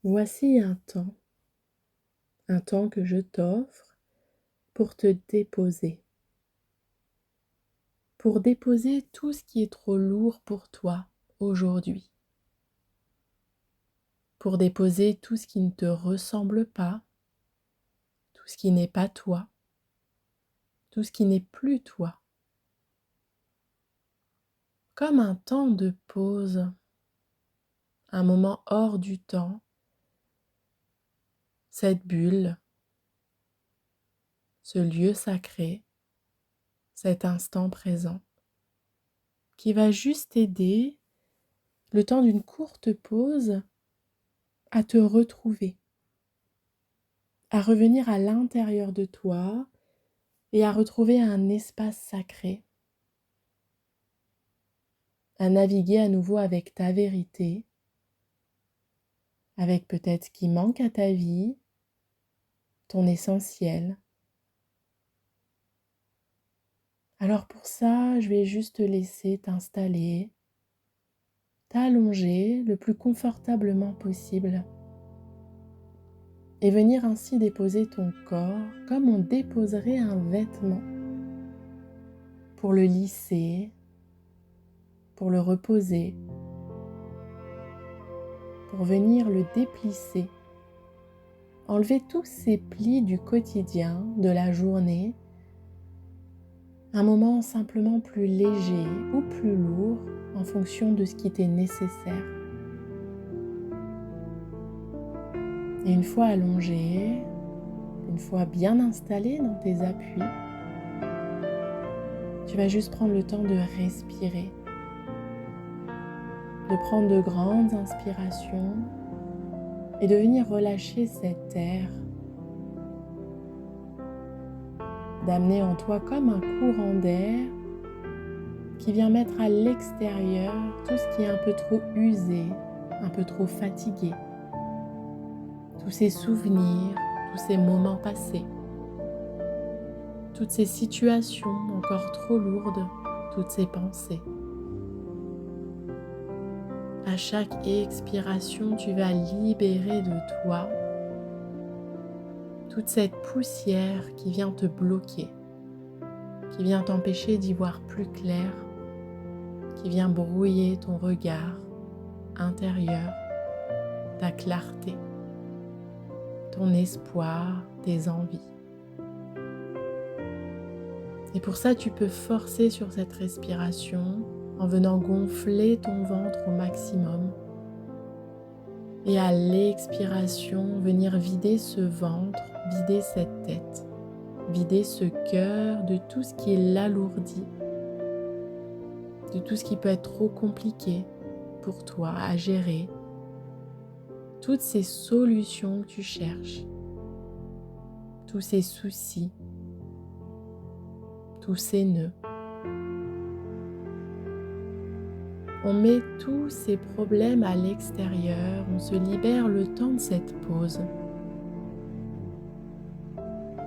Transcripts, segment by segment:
Voici un temps que je t'offre pour te déposer, pour déposer tout ce qui est trop lourd pour toi aujourd'hui, pour déposer tout ce qui ne te ressemble pas, tout ce qui n'est pas toi, tout ce qui n'est plus toi. Comme un temps de pause, un moment hors du temps, cette bulle, ce lieu sacré, cet instant présent, qui va juste t'aider, le temps d'une courte pause, à te retrouver, à revenir à l'intérieur de toi et à retrouver un espace sacré, à naviguer à nouveau avec ta vérité, avec peut-être ce qui manque à ta vie, ton essentiel. Alors pour ça, je vais juste te laisser t'installer, t'allonger le plus confortablement possible et venir ainsi déposer ton corps comme on déposerait un vêtement pour le lisser, pour le reposer, pour venir le déplisser, enlever tous ces plis du quotidien, de la journée, un moment simplement plus léger ou plus lourd en fonction de ce qui t'est nécessaire. Et une fois allongé, une fois bien installé dans tes appuis, tu vas juste prendre le temps de respirer, de prendre de grandes inspirations et de venir relâcher cet air, d'amener en toi comme un courant d'air qui vient mettre à l'extérieur tout ce qui est un peu trop usé, un peu trop fatigué, tous ces souvenirs, tous ces moments passés, toutes ces situations encore trop lourdes, toutes ces pensées. À chaque expiration, tu vas libérer de toi toute cette poussière qui vient te bloquer, qui vient t'empêcher d'y voir plus clair, qui vient brouiller ton regard intérieur, ta clarté, ton espoir, tes envies. Et pour ça, tu peux forcer sur cette respiration en venant gonfler ton ventre au maximum. Et à l'expiration, venir vider ce ventre, vider cette tête, vider ce cœur de tout ce qui l'alourdit, de tout ce qui peut être trop compliqué pour toi à gérer, toutes ces solutions que tu cherches, tous ces soucis, tous ces nœuds. On met tous ces problèmes à l'extérieur, on se libère le temps de cette pause.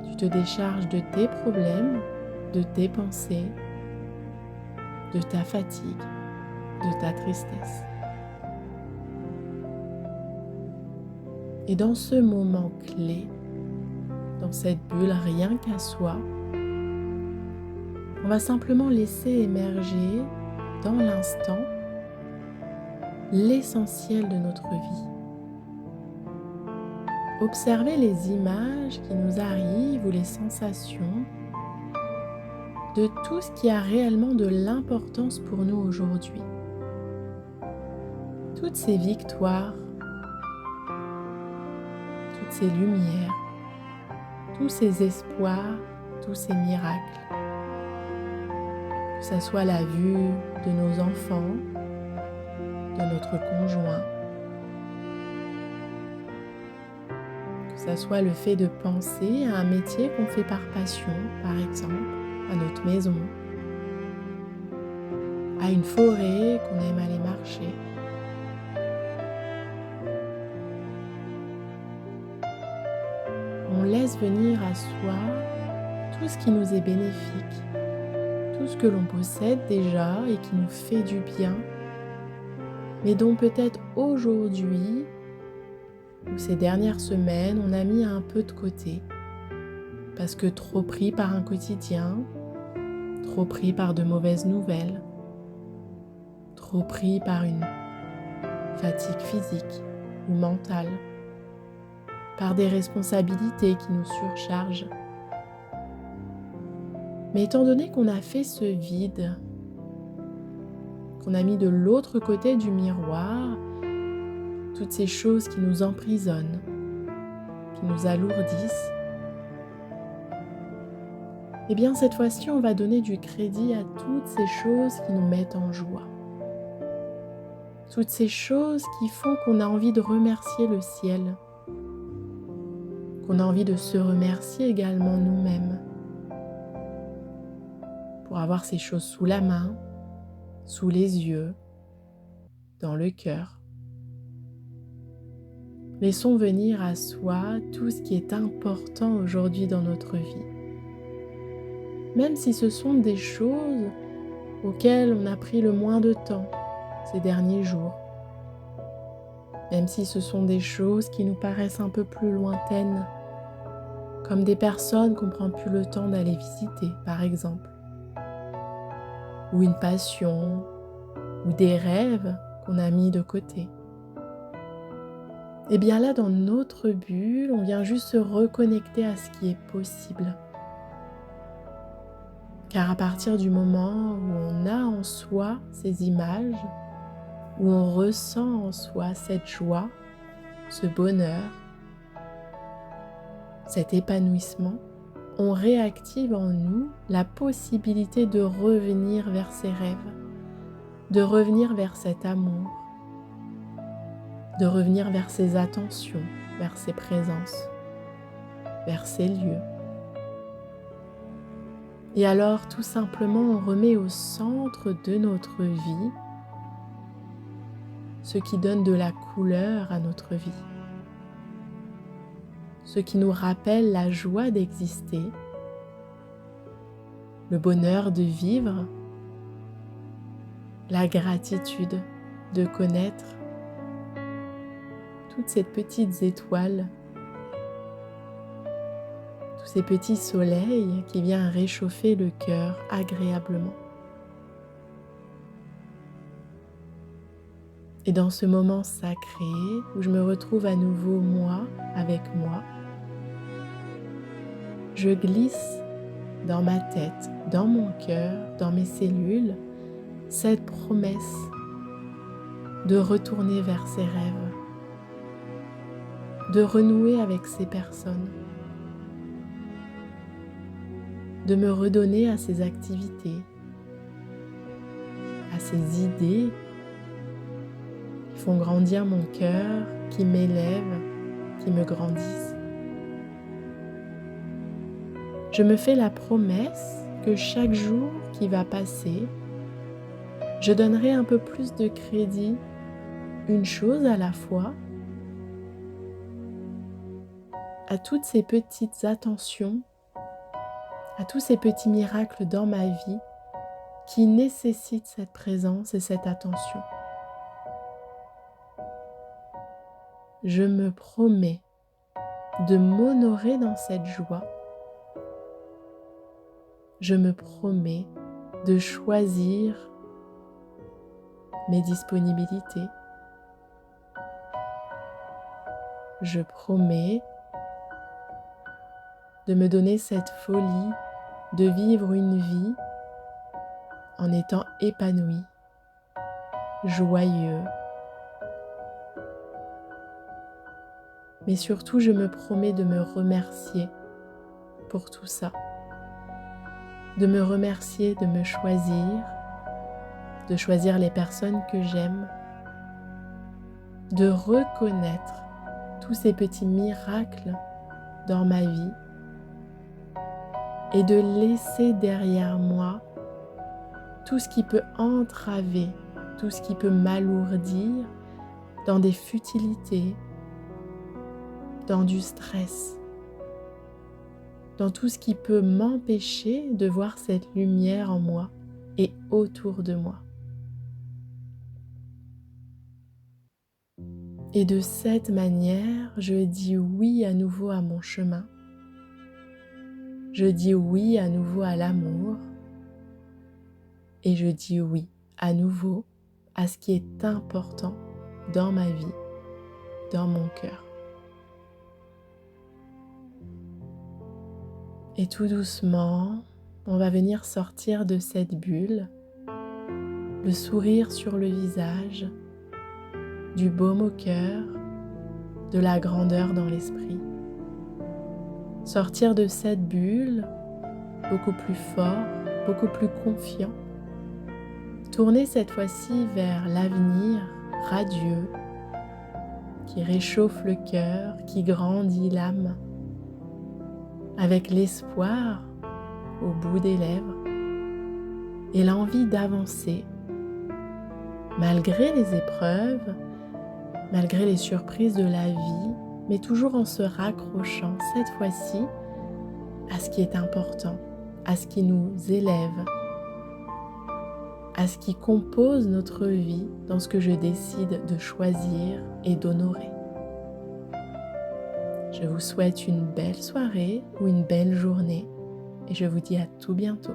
Tu te décharges de tes problèmes, de tes pensées, de ta fatigue, de ta tristesse. Et dans ce moment clé, dans cette bulle rien qu'à soi, on va simplement laisser émerger dans l'instant l'essentiel de notre vie. Observer les images qui nous arrivent ou les sensations de tout ce qui a réellement de l'importance pour nous aujourd'hui. Toutes ces victoires, toutes ces lumières, tous ces espoirs, tous ces miracles. Que ce soit la vue de nos enfants, de notre conjoint, que ce soit le fait de penser à un métier qu'on fait par passion, par exemple, à notre maison, à une forêt qu'on aime aller marcher. On laisse venir à soi tout ce qui nous est bénéfique, tout ce que l'on possède déjà et qui nous fait du bien, mais dont peut-être aujourd'hui où ces dernières semaines, on a mis un peu de côté parce que trop pris par un quotidien, trop pris par de mauvaises nouvelles, trop pris par une fatigue physique ou mentale, par des responsabilités qui nous surchargent. Mais étant donné qu'on a fait ce vide, qu'on a mis de l'autre côté du miroir toutes ces choses qui nous emprisonnent, qui nous alourdissent, eh bien cette fois-ci, on va donner du crédit à toutes ces choses qui nous mettent en joie. Toutes ces choses qui font qu'on a envie de remercier le ciel, qu'on a envie de se remercier également nous-mêmes, pour avoir ces choses sous la main, sous les yeux, dans le cœur. Laissons venir à soi tout ce qui est important aujourd'hui dans notre vie. Même si ce sont des choses auxquelles on a pris le moins de temps ces derniers jours. Même si ce sont des choses qui nous paraissent un peu plus lointaines, comme des personnes qu'on ne prend plus le temps d'aller visiter, par exemple. Ou une passion, ou des rêves qu'on a mis de côté. Et bien là, dans notre bulle, on vient juste se reconnecter à ce qui est possible. Car à partir du moment où on a en soi ces images, où on ressent en soi cette joie, ce bonheur, cet épanouissement, on réactive en nous la possibilité de revenir vers ces rêves, de revenir vers cet amour, de revenir vers ces attentions, vers ces présences, vers ces lieux. Et alors, tout simplement, on remet au centre de notre vie ce qui donne de la couleur à notre vie, ce qui nous rappelle la joie d'exister, le bonheur de vivre, la gratitude de connaître toutes ces petites étoiles, tous ces petits soleils qui viennent réchauffer le cœur agréablement. Et dans ce moment sacré où je me retrouve à nouveau moi avec moi, je glisse dans ma tête, dans mon cœur, dans mes cellules, cette promesse de retourner vers ces rêves, de renouer avec ces personnes, de me redonner à ces activités, à ces idées qui font grandir mon cœur, qui m'élèvent, qui me grandissent. Je me fais la promesse que chaque jour qui va passer, je donnerai un peu plus de crédit, une chose à la fois, à toutes ces petites attentions, à tous ces petits miracles dans ma vie qui nécessitent cette présence et cette attention. Je me promets de m'honorer dans cette joie. Je me promets de choisir mes disponibilités. Je promets de me donner cette folie de vivre une vie en étant épanoui, joyeux. Mais surtout, je me promets de me remercier pour tout ça. De me remercier, de me choisir, de choisir les personnes que j'aime, de reconnaître tous ces petits miracles dans ma vie et de laisser derrière moi tout ce qui peut entraver, tout ce qui peut m'alourdir dans des futilités, dans du stress, dans tout ce qui peut m'empêcher de voir cette lumière en moi et autour de moi. Et de cette manière, je dis oui à nouveau à mon chemin. Je dis oui à nouveau à l'amour. Et je dis oui à nouveau à ce qui est important dans ma vie, dans mon cœur. Et tout doucement, on va venir sortir de cette bulle, le sourire sur le visage, du baume au cœur, de la grandeur dans l'esprit. Sortir de cette bulle beaucoup plus fort, beaucoup plus confiant. Tourner cette fois-ci vers l'avenir radieux qui réchauffe le cœur, qui grandit l'âme, avec l'espoir au bout des lèvres et l'envie d'avancer malgré les épreuves, malgré les surprises de la vie, mais toujours en se raccrochant cette fois-ci à ce qui est important, à ce qui nous élève, à ce qui compose notre vie dans ce que je décide de choisir et d'honorer. Je vous souhaite une belle soirée ou une belle journée et je vous dis à tout bientôt.